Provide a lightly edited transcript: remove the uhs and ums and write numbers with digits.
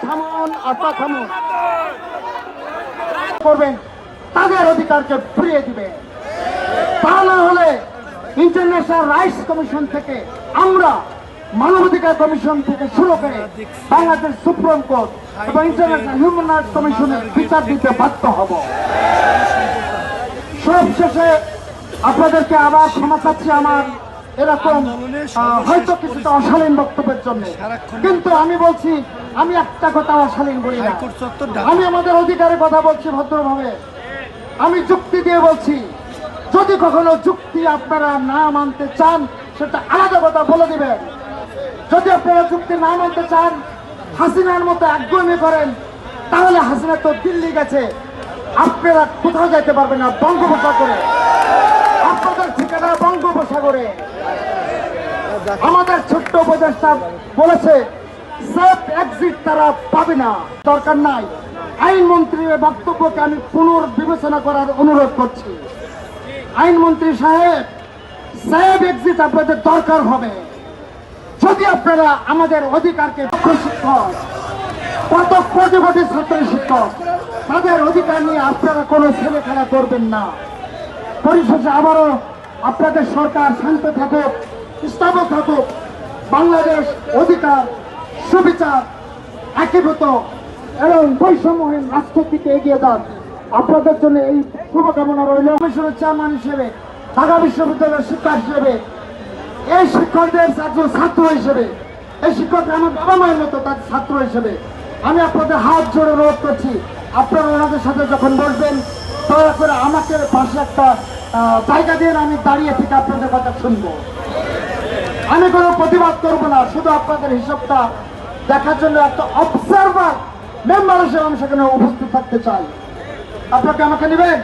থামুন করবেন, তাদের অধিকারকে ফিরিয়ে দিবে। তা না হলে ইন্টারন্যাশনাল রাইটস কমিশন থেকে আমরা, মানবাধিকার কমিশন থেকে শুরু করে বাংলাদেশ সুপ্রিম কোর্ট এবং ইন্টারন্যাশনাল হিউম্যান রাইটস কমিশনের বিচার দিতে বাধ্য হব। সব শেষে আপনাদেরকে আবার ক্ষমা চাচ্ছি আমার এরকম হয়তো কিছুটা অশালীন বক্তব্যের জন্য, কিন্তু আমি বলছি আমি একটা কথা অশালীন বলি না। আমি আমাদের অধিকারের কথা বলছি ভদ্রভাবে। আমি যুক্তি দিয়ে বলছি, যদি কখনো যুক্তি আপনারা না মানতে চান সেটা আলাদা কথা বলে দিবেন। যদি আপনারা যুক্তি না মানতে চান, হাসিনার মতো একদমই করেন, তাহলে হাসিনা তো দিল্লি গেছে, আপনারা কোথাও যেতে পারবেন না বঙ্গোপসাগরে। আপনাদের ঠিকানা বঙ্গোপসাগরে। আমাদের ছোট্ট উপদেষ্টা বলেছে সেফ এক্সিট তারা পাবে না, দরকার নাই। আইনমন্ত্রীর বক্তব্যকে আমি পুনর্বিবেচনা করার অনুরোধ করছি। আইনমন্ত্রী সাহেব, সেফ এক্সিট আপনাদের দরকার হবে যদি আপনারা আমাদের অধিকারকে, শিক্ষক কত কোটি কোটি ছাত্র শিক্ষক, তাদের অধিকার নিয়ে আপনারা কোনো ছেলে খেলা করবেন না। পরিশেষে আবারও আপনাদের সরকার শান্ত থাকুক, স্থাবর থাকুক, বাংলাদেশ অধিকার, সুবিচার, একীভূত এবং বৈষম্যহীন রাষ্ট্রের দিকে এগিয়ে যান। আপনাদের জন্য এই শুভকামনা রইল। কমিশনের চেয়ারম্যান হিসেবে, ঢাকা বিশ্ববিদ্যালয়ের শিক্ষক হিসেবে, এই শিক্ষকদের একজন ছাত্র হিসেবে, এই শিক্ষকরা আমার বাবা মায়ের মতো তার ছাত্র হিসেবে আমি আপনাদের হাত জোড়ে অনুরোধ করছি, আপনারা ওনাদের সাথে যখন বসবেন দয়া করে আমাকে পাশে একটা জায়গা দিয়ে আমি দাঁড়িয়ে থেকে আপনাদের কথা শুনবো। আমি কোনো প্রতিবাদ করবো না, শুধু আপনাদের হিসাবটা দেখার জন্য একটা অবজারভার মেম্বার হিসেবে আমি সেখানে উপস্থিত থাকতে চাই। আপনাকে আমাকে নেবেন?